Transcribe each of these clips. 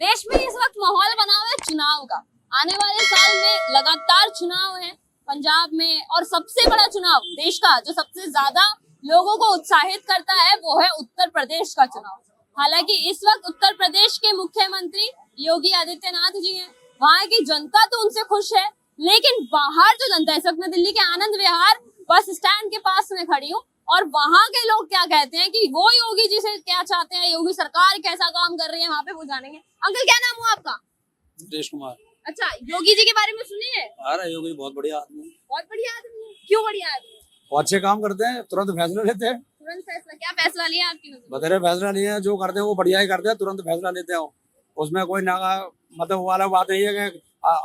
देश में इस वक्त माहौल बना हुआ है चुनाव का। आने वाले साल में लगातार चुनाव है पंजाब में, और सबसे बड़ा चुनाव देश का जो सबसे ज्यादा लोगों को उत्साहित करता है वो है उत्तर प्रदेश का चुनाव। हालांकि इस वक्त उत्तर प्रदेश के मुख्यमंत्री योगी आदित्यनाथ जी हैं, वहां की जनता तो उनसे खुश है, लेकिन बाहर जो जनता है, इस वक्त मैं दिल्ली के आनंद विहार बस स्टैंड के पास में खड़ी हूँ, और वहां के लोग क्या कहते हैं कि वो योगी जी से क्या चाहते हैं, योगी सरकार कैसा काम कर रही है, वहां पे वो जानेंगे। अंकल क्या नाम हुआ आपका? सुरेश कुमार। अच्छा, योगी जी के बारे में सुनी है? अरे योगी बहुत बढ़िया आदमी है। बहुत बढ़िया आदमी है। क्यों बढ़िया आदमी है? वो अच्छे काम करते हैं, तुरंत फैसला लेते हैं। तुरंत फैसला? क्या फैसला लिया आपकी नजर में? बतेरे फैसला लिए हैं, जो करते हैं वो बढ़िया ही करते हैं, तुरंत फैसला लेते हैं। उसमें कोई ना मतलब वाला बात नहीं है कि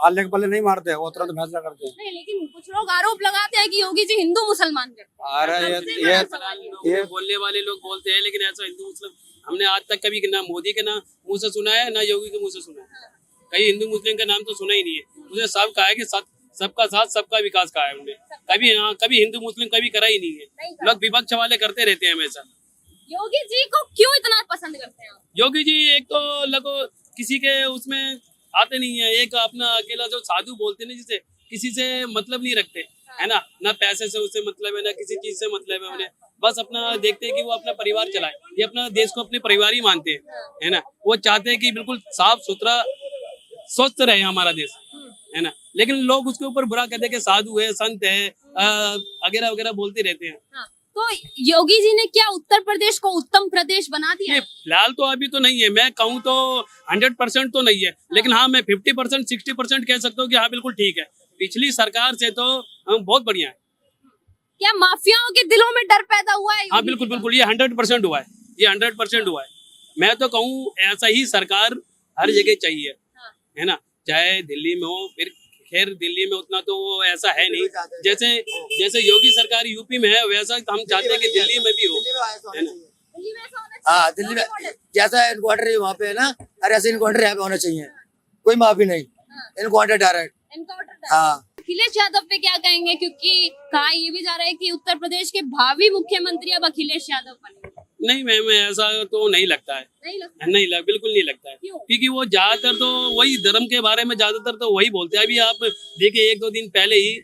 आले के पल्ले नहीं मारते, वो तुरंत फैसला करते हैं। नहीं, लेकिन कुछ लोग आरोप लगाते हैं कि योगी जी हिंदू मुसलमान के। अरे ये बोलने वाले लोग बोलते हैं, लेकिन ऐसा हिंदू मुस्लिम हमने आज तक कभी ना मोदी के मुंह से सुना है, ना योगी के मुंह से सुना है। कहीं हिंदू मुस्लिम का नाम तो सुना ही नहीं है। मुझे सब कहा है कि सबका साथ सबका विकास कहा है उन्होंने। कभी हिंदू मुस्लिम कभी करा ही नहीं है। लोग विपक्ष वाले करते रहते हैं हमेशा। योगी जी को क्यों इतना पसंद करते हैं? योगी जी एक तो लगो किसी के उसमें आते नहीं है, एक अपना अकेला जो साधु बोलते हैं, जिसे किसी से मतलब नहीं रखते है ना पैसे से उससे मतलब है, ना किसी चीज से मतलब है उन्हें। बस अपना देखते हैं कि वो अपना परिवार चलाए, ये अपना देश को अपने परिवार ही मानते हैं, है ना। वो चाहते हैं कि बिल्कुल साफ सुथरा स्वस्थ रहे हमारा देश, है ना। लेकिन लोग उसके ऊपर बुरा कहते हैं कि साधु है, संत है, वगैरह वगैरह बोलते रहते हैं। तो योगी जी ने क्या उत्तर प्रदेश को उत्तम प्रदेश बना दिया? फिलहाल तो अभी तो नहीं है, मैं कहूँ तो 100% तो नहीं है, लेकिन हाँ मैं 50% 60% कह सकता हूँ कि हाँ बिल्कुल ठीक है। पिछली सरकार से तो बहुत बढ़िया है। क्या माफियाओं के दिलों में डर पैदा हुआ है? हाँ बिल्कुल बिल्कुल, ये 100% हुआ है, ये 100% हुआ है। मैं तो कहूँ ऐसा ही सरकार हर जगह चाहिए, है ना। चाहे दिल्ली में हो, फिर खैर दिल्ली में उतना तो वो ऐसा है नहीं, जैसे योगी सरकार यूपी में है, वैसा हम चाहते हैं कि दिल्ली में भी हो, है ना। हाँ दिल्ली में जैसा इनकाउंटर है वहाँ पे है ना, अरे ऐसे इनकाउंटर यहाँ पे होना चाहिए, कोई माफी नहीं, इनकाउंटर डायरेक्ट। हाँ अखिलेश यादव पे क्या कहेंगे, क्योंकि कहा ये भी जा रहा है कि उत्तर प्रदेश के भावी मुख्यमंत्री अब अखिलेश यादव बने? नहीं मैम, ऐसा तो नहीं लगता है। बिल्कुल नहीं लगता है। क्योंकि वो ज्यादातर तो वही धर्म के बारे में ज्यादातर तो वही बोलते हैं। अभी आप देखिए 1-2 दिन पहले ही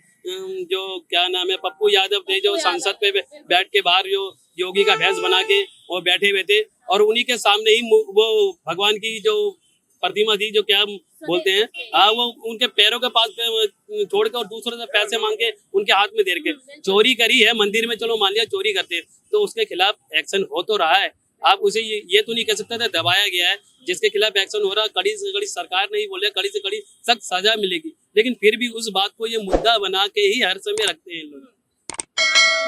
जो क्या नाम है, पप्पू यादव थे, जो संसद पे बैठ के बाहर जो योगी का भेष बना के वो बैठे हुए थे, और उन्हीं के सामने ही वो भगवान की जो प्रतिमा थी, जो क्या बोलते हैं, वो उनके पैरों के पास छोड़ के और दूसरों से पैसे मांग के उनके हाथ में दे के चोरी करी है मंदिर में। चलो मान लिया चोरी करते हैं, तो उसके खिलाफ एक्शन हो तो रहा है। आप उसे ये तो नहीं कह सकते थे दबाया गया है। जिसके खिलाफ एक्शन हो रहा है, कड़ी से कड़ी सरकार नहीं बोले, कड़ी से कड़ी सख्त सजा मिलेगी, लेकिन फिर भी उस बात को ये मुद्दा बना के ही हर समय रखते हैं लोग।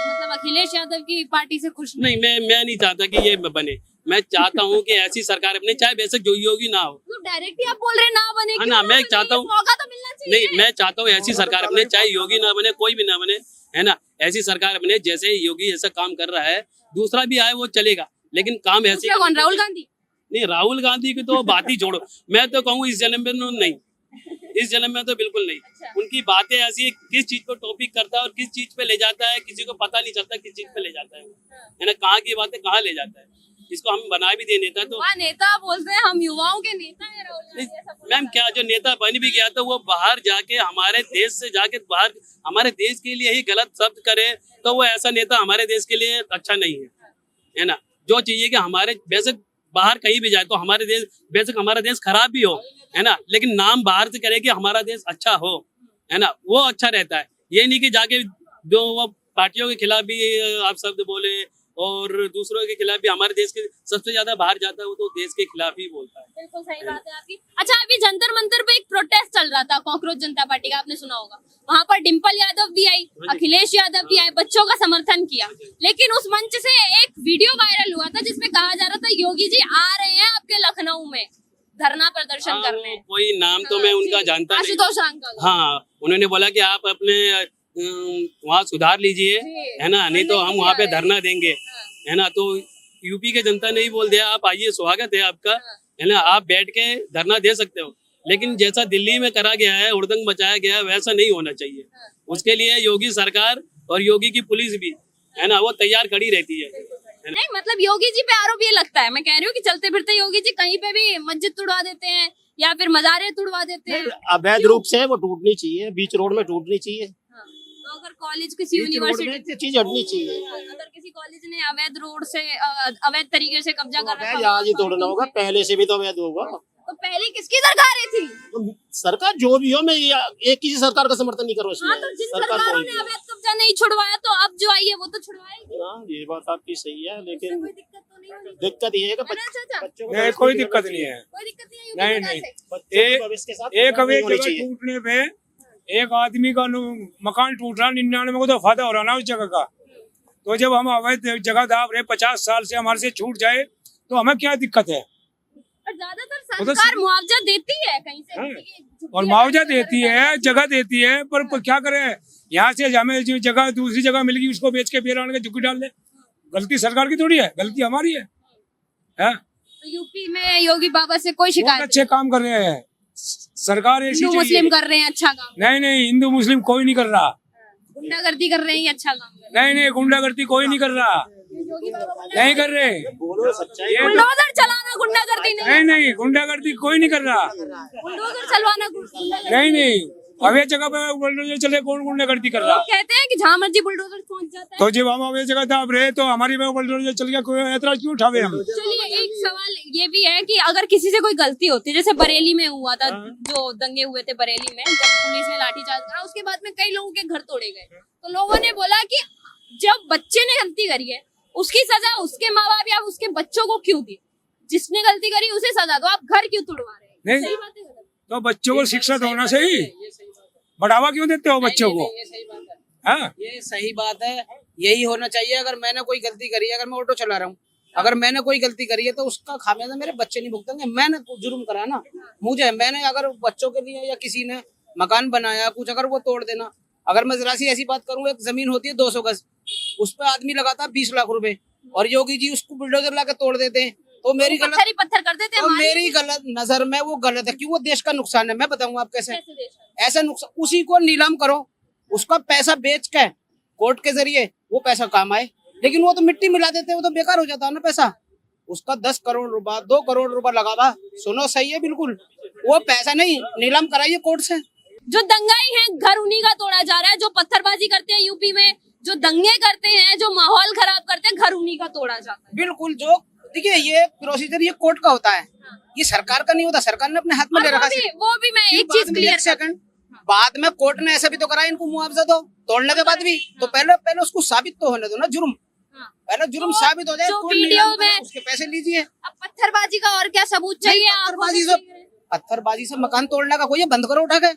मतलब अखिलेश यादव की पार्टी से खुश नहीं, मैं नहीं चाहता कि ये बने। मैं चाहता हूँ कि ऐसी सरकार अपने, चाहे बेशक जो योगी ना हो। तो डायरेक्ट ही आप बोल रहे हैं ना बने? हाँ ना, मैं चाहता हूँ, मौका तो मिलना चाहिए। नहीं मैं चाहता हूँ ऐसी सरकार बने, चाहे योगी ना बने, कोई भी ना बने, है ना। ऐसी सरकार बने जैसे योगी ऐसा काम कर रहा है, दूसरा भी आए वो चलेगा, लेकिन काम ऐसे। कौन? राहुल गांधी? नहीं, राहुल गांधी की तो बात ही छोड़ो। मैं तो कहूँ इस जन्म में नहीं, इस जन्म में तो बिल्कुल नहीं। उनकी बातें ऐसी है, किस चीज को टॉपिक करता है और किस चीज पे ले जाता है, किसी को पता नहीं चलता किस चीज पे ले जाता है ना। कहाँ की बातें कहाँ ले जाता है, इसको हम बना भी दे नेता तो नेता बोलते हैं, हम युवाओं के नेता हैं राहुल गांधी। मैम क्या, जो नेता बन भी गया तो वो बाहर जाके हमारे देश से जाके बाहर हमारे देश के लिए ही गलत शब्द करे, तो वो ऐसा नेता हमारे देश के लिए अच्छा नहीं है ना। जो चाहिए कि हमारे बेशक बाहर कहीं भी जाए तो हमारे देश, बेशक हमारा देश खराब भी हो, है ना, लेकिन नाम बाहर से करे कि हमारा देश अच्छा हो, है ना, वो अच्छा रहता है। ये नहीं कि जाके जो वो पार्टियों के खिलाफ भी आप शब्द बोले और दूसरों के खिलाफ भी। हमारे देश के सबसे ज्यादा बाहर जाता है वो तो देश के खिलाफ ही बोलता है। बिल्कुल सही बात है आपकी। अच्छा, अभी जंतर मंतर पे एक प्रोटेस्ट चल रहा था कॉकरोच जनता पार्टी का, आपने सुना होगा। वहाँ पर डिम्पल यादव भी आई, अखिलेश यादव भी आए, बच्चों का समर्थन किया, लेकिन उस मंच से एक वीडियो वायरल हुआ था जिसमें कहा जा रहा था योगी जी आ रहे हैं आपके लखनऊ में धरना प्रदर्शन करने। कोई नाम तो मैं उनका जानता नहीं। आशुतोष अंकल। हाँ, उन्होंने बोला कि आप अपने वहाँ सुधार लीजिए, है ना, नहीं तो हम वहाँ पे धरना देंगे, है ना। तो यूपी के जनता ने ही बोल दिया आप आइए, स्वागत है आपका, है ना, आप बैठ के धरना दे सकते हो। लेकिन जैसा दिल्ली में करा गया है, हुड़दंग मचाया गया है, वैसा नहीं होना चाहिए। उसके लिए योगी सरकार और योगी की पुलिस भी, है ना, वो तैयार खड़ी रहती है। नहीं मतलब योगी जी पे आरोप ये लगता है, मैं कह रही हूँ कि चलते फिरते योगी जी कहीं पे भी मस्जिद तुड़वा देते हैं या फिर मज़ारें तुड़वा देते हैं। अवैध रूप से वो टूटनी चाहिए, बीच रोड में टूटनी चाहिए, हाँ, तो अगर कॉलेज किसी बीच रोड में यूनिवर्सिटी ये चीज हटनी चाहिए। अगर किसी कॉलेज ने अवैध रोड से अवैध तरीके से कब्जा कर रखा अवैध आज ही तोड़ना होगा, पहले से भी तो अवैध होगा। तो पहले किसकी सरकारें थी? सरकार जो भी हो, मैं एक किसी सरकार का समर्थन नहीं करूँ हाँ, इसमें। तो जिन सरकार सरकारों कोई ने भी हो। अवैध कब्जा नहीं छुड़वाया तो अब जो आई है वो तो छुड़वाएगी। हाँ, ये बात आपकी सही है, इससे लेकिन कोई दिक्कत तो नहीं होनी। दिक्कत ये है कि है ना चाचा? बच्चों को नहीं कोई दिक्कत नहीं है। कोई दिक्कत नहीं है नहीं, यूपी सरकार नहीं। से? बच्चों के भविष्य के साथ एक अवैध होनी जगह चाहिए। टूटने पे एक आदमी का मकान टूट रहा 99 को तो फायदा हो रहा ना उस जगह का। तो जब हम अवैध जगह दाब रहे 50 साल से हमारे से छूट जाए तो हमें क्या दिक्कत है? और ज्यादातर वो तो सरकार मुआवजा देती है कहीं से हाँ। किसी की झुग्गी और मुआवजा देती है, जगह देती है, पर क्या करें? यहाँ से हमें जो जगह दूसरी जगह मिल गई उसको बेच के फिर आने के झुग्गी डाल दे। गलती सरकार की थोड़ी है, गलती हमारी है। तो यूपी में योगी बाबा से कोई बहुत शिकायत अच्छे काम कर रहे हैं, सरकार ऐसी हिंदू मुस्लिम चाहिए। कर रहे हैं अच्छा काम, नहीं हिंदू मुस्लिम कोई नहीं कर रहा। गुंडागर्दी कर रहे हैं ये अच्छा काम कर रहे नहीं गुंडागर्दी कोई नहीं कर रहा, हैं। योगी बाबा बोले नहीं कर रहे। बोलो सच्चाई। ये तो- बुलडोजर चलाना गुंडागर्दी नहीं, नहीं गुंडागर्दी कोई नहीं कर रहा। बुलडोजर चलवाना गुंडागर्दी। नहीं अवैध जगह पे बुलडोजर चले कौन गुंडागर्दी कर रहा? लोग कहते हैं कि जहाँ मर्जी बुलडोजर पहुंच जाता है। तो जब हम अवैध जगह दाब रहे तो हमारी में बुलडोजर चल गया, कोई एतराज क्यों उठावे हम? चलिए एक सवाल ये भी है कि अगर किसी से कोई गलती होती है, जैसे बरेली में हुआ था जो दंगे हुए थे बरेली में, जब पुलिस ने लाठीचार्ज करा उसके बाद में कई लोगों के घर तोड़े गए, तो लोगों ने बोला कि जब बच्चे ने गलती करी है उसकी सजा उसके माँ बाप या उसके बच्चों को क्यों दी? जिसने गलती करी उसे सजा दो, आप घर क्यों तुड़वा रहे हैं? नहीं। सही बात है गलत? तो बच्चों को शिक्षा तो होना सही, बढ़ावा क्यों देते हो बच्चों को? ये सही बात है, हाँ ये सही बात है, यही होना चाहिए। अगर मैंने कोई गलती करी है, अगर मैं ऑटो चला रहा हूँ, अगर मैंने कोई गलती करी है तो उसका खामियाजा मेरे बच्चे नहीं भुगतेंगे। मैंने जुर्म करा ना, मैंने अगर बच्चों के लिए या किसी ने मकान बनाया कुछ, अगर वो तोड़ देना। अगर मैं जरा सी ऐसी बात करूँ, एक जमीन होती है 200 गज, उस पर आदमी लगाता है 20 लाख रुपए और योगी जी उसको बुलडोजर ला के तोड़ देते हैं, तो मेरी गलत, पत्थर ही पत्थर कर देते हैं तो हमारी। मेरी गलत नजर में वो गलत है, क्यों? वो देश का नुकसान है। मैं बताऊंगा आप कैसे। कैसे देश है? ऐसा नुकसान, उसी को नीलाम करो, उसका पैसा बेच के कोर्ट के जरिए वो पैसा काम आए, लेकिन वो तो मिट्टी मिला देते, वो तो बेकार हो जाता है ना पैसा। उसका 10 करोड़ रुपया 2 करोड़ रुपया लगा था, सुनो सही है बिल्कुल, वो पैसा नहीं नीलाम कराइए कोर्ट से। जो दंगाई हैं घर उन्हीं का तोड़ा जा रहा है, जो पत्थरबाजी करते हैं यूपी में, जो दंगे करते हैं, जो माहौल खराब करते हैं, घर उन्हीं का तोड़ा जाता है। बिल्कुल, जो देखिए ये प्रोसीजर ये कोर्ट का होता है, ये सरकार का नहीं होता। सरकार ने अपने हाथ में ले और रखा वो भी मैं एक चीज क्लियर सेकंड बाद में कोर्ट ने ऐसा भी तो करा, इनको मुआवजा दो तोड़ने के बाद भी, तो पहले उसको साबित तो होने दो ना, जुर्म पहले जुर्म साबित हो जाए, जो कोर्ट वीडियो नीलाम करे, में- उसके पैसे लीजिए। अब पत्थरबाजी का और क्या सबूत चाहिए आपको? पत्थरबाजी से मकान तोड़ने का कोई है? बंद करो उठा के,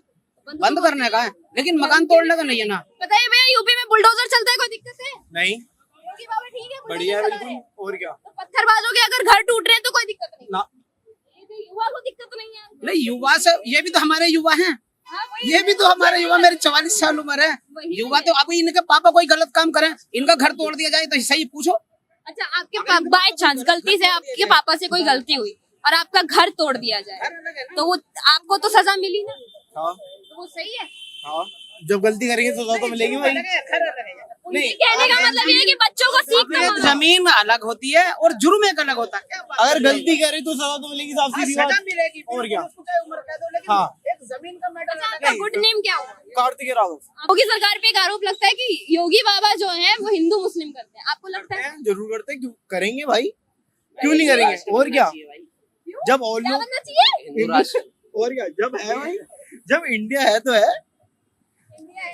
बंद करने का है, लेकिन मकान तोड़ने का नहीं है ना। पता है भैया यूपी में बुलडोजर चलता है, कोई दिक्कत है? नहीं योगी बाबा ठीक है, बढ़िया है बुलडोजर चला रहे बिल्कुल। हैं। और क्या तो पत्थरबाजों के अगर घर टूट रहे हैं तो कोई दिक्कत नहीं ना। ये युवा को दिक्कत नहीं है। नहीं, युवा से ये भी तो हमारे युवा हैं, हाँ, वही ये भी तो हमारे युवा, मेरी 44 साल उम्र है। वही युवा तो अभी इनके पापा कोई गलत काम करें, इनका घर तोड़ दिया जाए तो सही पूछो। अच्छा, आपके बाय चांस गलती से आपके पापा से कोई गलती हुई और आपका घर तोड़ दिया जाए तो वो आपको तो सजा मिली ना, हाँ तो वो सही है। हाँ जब गलती करेंगे तो सजा तो मिलेगी भाई। उनके कहने का मतलब ये है कि बच्चों को सीख एक जमीन अलग होती है और जुर्म एक अलग होता है। अगर गलती करे तो सजा तो मिलेगी, साफ सीधी बात। मिलेगी और क्या? उम्र कह दो, लेकिन हाँ। एक जमीन का मैटर अलग आपका है। गुड नेम क्या होगा? कार्तिक राघव। योगी सरकार पे एक आरोप लगता है कि योगी बाबा जो है वो हिंदू मुस्लिम करते हैं, आपको लगता है? जरूर करते हैं, क्यों करेंगे भाई, क्यों नहीं करेंगे? और क्या, जब और क्या लोग बनना चाहिए? हिंदू राष्ट्र और क्या, जब है भाई, जब इंडिया है तो है,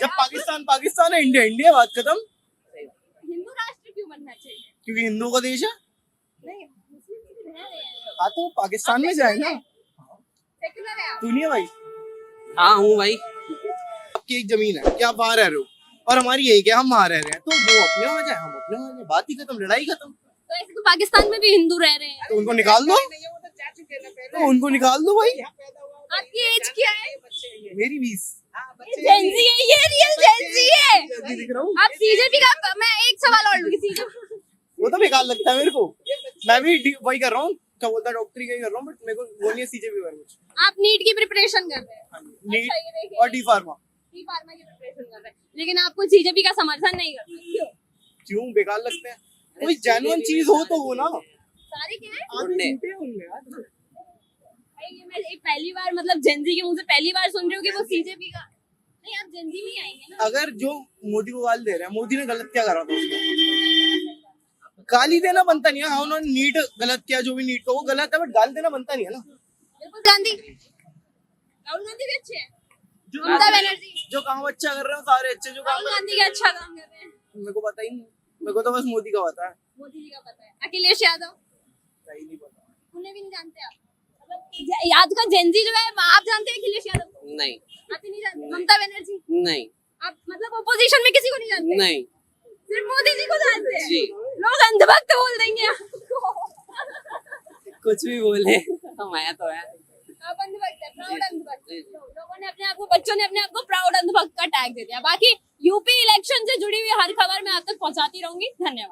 जब पाकिस्तान है, इंडिया बात खत्म। हिंदू राष्ट्र क्यों बनना चाहिए? क्योंकि हिंदुओं का देश है। नहीं, मुस्लिम भी रह रहे हैं, हाँ तो पाकिस्तान में जाए ना, सेक्युलर है आप। तू नहीं है भाई। हाँ हूँ भाई। आपकी एक जमीन है कि आप वहाँ रह रहे हो और हमारी एक है, हम वहाँ रह रहे हैं, तो वो अपने वहाँ जाए, हम अपने वहाँ जाए, बात ही खत्म, लड़ाई खत्म। तो ऐसे तो पाकिस्तान में भी हिंदू रह रहे हैं। तो उनको निकाल दो, तो उनको निकाल दो भाई। आपकी एज क्या है? मेरी 20 जेंजी है, ये रियल जेंजी है। दिख रहा हूँ। आप सीजेपी का, मैं एक सवाल और लूंगी सीजेपी। वो तो बेकार लगता है मेरे को, मैं भी वही कर रहा हूँ, क्या बोलता है, डॉक्टरी का ही कर रहा हूँ, बट मेरे को वो नहीं है सीजेपी का कुछ। आप नीट की प्रिपरेशन कर रहे हैं? नीट अच्छा, ये देखिए, और डी फार्मा। डी फार्मा की प्रिपरेशन कर रहे हैं, लेकिन आपको सीजेपी का समर्थन नहीं करते, क्यों? क्यों? बेकार लगते हैं। कोई जेन्युइन चीज हो तो वो ना सारे क्या है उनने भाई, ये मैं एक पहली बार मतलब जेनजी के मुंह से पहली बार सुन रही हूँ कि वो सीजेपी का नहीं, आप जेनजी में ही आएंगे ना। अगर जो मोदी को गाली दे रहे हैं, मोदी ने गलत क्या करा था उसको? गाली देना बनता नहीं है। हाँ उन्होंने नीट गलत किया, जो भी नीट का वो गलत है, बट गाली देना बनता नहीं है ना। बिल्कुल गांधी, राहुल गांधी भी अच्छे हैं, ममता बनर्जी, जो काम अच्छा कर रहे हो सारे अच्छे, जो काम राहुल गांधी का अच्छा काम कर रहे हैं, मेरे को पता ही नहीं, मेरे को तो बस मोदी का पता है। मोदी जी का पता है, अखिलेश यादव सही नहीं पता। उन्हें भी नहीं जानते आप, मतलब आज का जेनजी जो है आप जानते हैं अखिलेश यादव को? नहीं आप ही नहीं जानते? ममता बनर्जी नहीं आप मतलब ओपोजिशन में किसी को नहीं जानते? नहीं सिर्फ मोदी जी को जानते हैं। जी। लोग अंधभक्त बोल देंगे आपको। कुछ भी बोले मैं तो है आप अंधभक्त है, प्राउड अंधभक्त। लोगों ने अपने आप को, बच्चों ने अपने आप को प्राउड अंधभक्त का टैग दे दिया। बाकी यूपी इलेक्शन से जुड़ी हुई हर खबर मैं आप तक पहुंचाती रहूंगी। धन्यवाद।